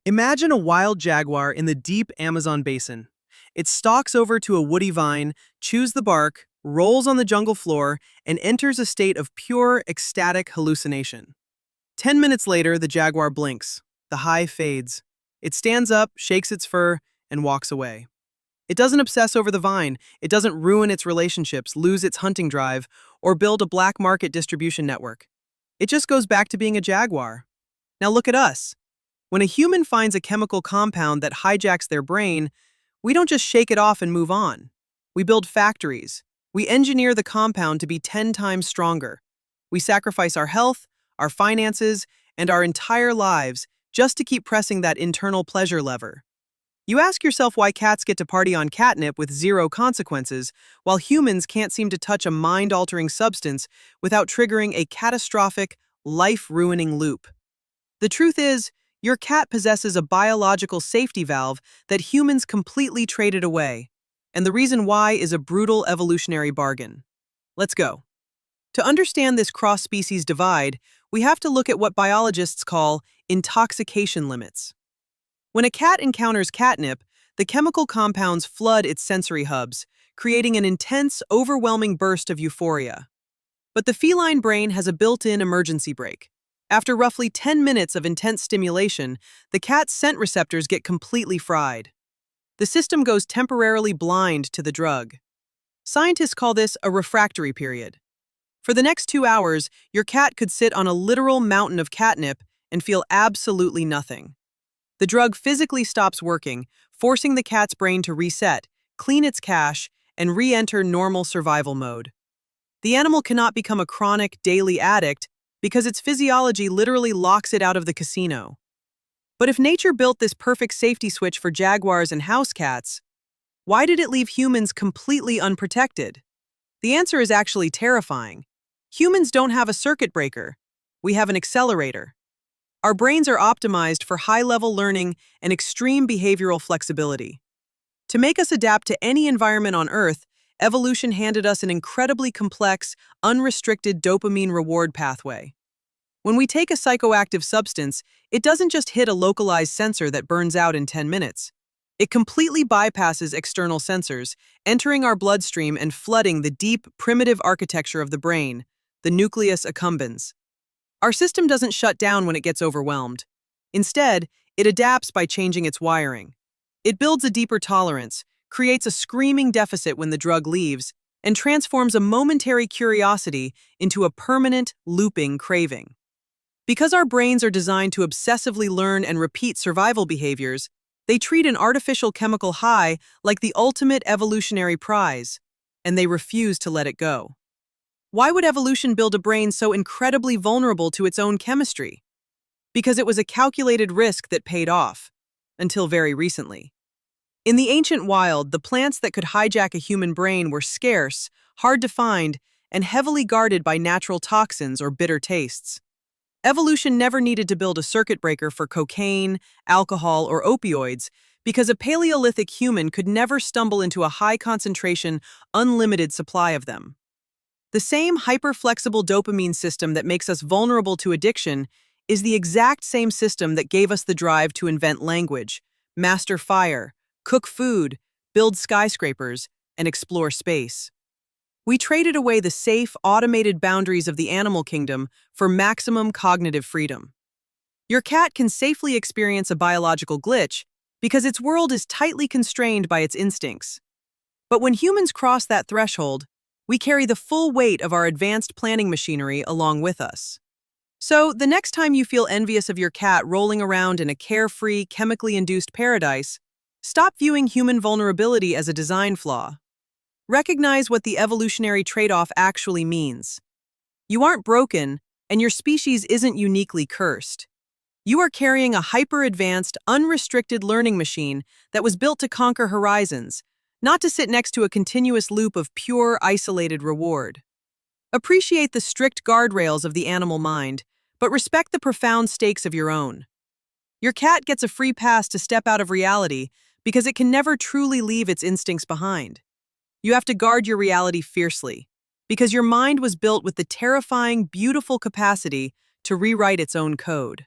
Imagine a wild jaguar in the deep Amazon basin. It stalks over to a woody vine, chews the bark, rolls on the jungle floor, and enters a state of pure, ecstatic hallucination. 10 minutes later, the jaguar blinks. The high fades. It stands up, shakes its fur, and walks away. It doesn't obsess over the vine. It doesn't ruin its relationships, lose its hunting drive, or build a black market distribution network. It just goes back to being a jaguar. Now look at us. When a human finds a chemical compound that hijacks their brain, we don't just shake it off and move on. We build factories. We engineer the compound to be 10 times stronger. We sacrifice our health, our finances, and our entire lives just to keep pressing that internal pleasure lever. You ask yourself why cats get to party on catnip with zero consequences, while humans can't seem to touch a mind-altering substance without triggering a catastrophic, life-ruining loop. The truth is, your cat possesses a biological safety valve that humans completely traded away, and the reason why is a brutal evolutionary bargain. Let's go. To understand this cross-species divide, we have to look at what biologists call intoxication limits. When a cat encounters catnip, the chemical compounds flood its sensory hubs, creating an intense, overwhelming burst of euphoria. But the feline brain has a built-in emergency brake. After roughly 10 minutes of intense stimulation, the cat's scent receptors get completely fried. The system goes temporarily blind to the drug. Scientists call this a refractory period. For the next 2 hours, your cat could sit on a literal mountain of catnip and feel absolutely nothing. The drug physically stops working, forcing the cat's brain to reset, clean its cache, and re-enter normal survival mode. The animal cannot become a chronic, daily addict because its physiology literally locks it out of the casino. But if nature built this perfect safety switch for jaguars and house cats, why did it leave humans completely unprotected? The answer is actually terrifying. Humans don't have a circuit breaker. We have an accelerator. Our brains are optimized for high-level learning and extreme behavioral flexibility. To make us adapt to any environment on Earth, evolution handed us an incredibly complex, unrestricted dopamine reward pathway. When we take a psychoactive substance, it doesn't just hit a localized sensor that burns out in 10 minutes. It completely bypasses external sensors, entering our bloodstream and flooding the deep, primitive architecture of the brain, the nucleus accumbens. Our system doesn't shut down when it gets overwhelmed. Instead, it adapts by changing its wiring. It builds a deeper tolerance, creates a screaming deficit when the drug leaves, and transforms a momentary curiosity into a permanent, looping craving. Because our brains are designed to obsessively learn and repeat survival behaviors, they treat an artificial chemical high like the ultimate evolutionary prize, and they refuse to let it go. Why would evolution build a brain so incredibly vulnerable to its own chemistry? Because it was a calculated risk that paid off, until very recently. In the ancient wild, the plants that could hijack a human brain were scarce, hard to find, and heavily guarded by natural toxins or bitter tastes. Evolution never needed to build a circuit breaker for cocaine, alcohol, or opioids because a Paleolithic human could never stumble into a high-concentration, unlimited supply of them. The same hyper-flexible dopamine system that makes us vulnerable to addiction is the exact same system that gave us the drive to invent language, master fire, cook food, build skyscrapers, and explore space. We traded away the safe, automated boundaries of the animal kingdom for maximum cognitive freedom. Your cat can safely experience a biological glitch because its world is tightly constrained by its instincts. But when humans cross that threshold, we carry the full weight of our advanced planning machinery along with us. So, the next time you feel envious of your cat rolling around in a carefree, chemically-induced paradise, stop viewing human vulnerability as a design flaw. Recognize what the evolutionary trade-off actually means. You aren't broken, and your species isn't uniquely cursed. You are carrying a hyper-advanced, unrestricted learning machine that was built to conquer horizons, not to sit next to a continuous loop of pure, isolated reward. Appreciate the strict guardrails of the animal mind, but respect the profound stakes of your own. Your cat gets a free pass to step out of reality because it can never truly leave its instincts behind. You have to guard your reality fiercely, because your mind was built with the terrifying, beautiful capacity to rewrite its own code.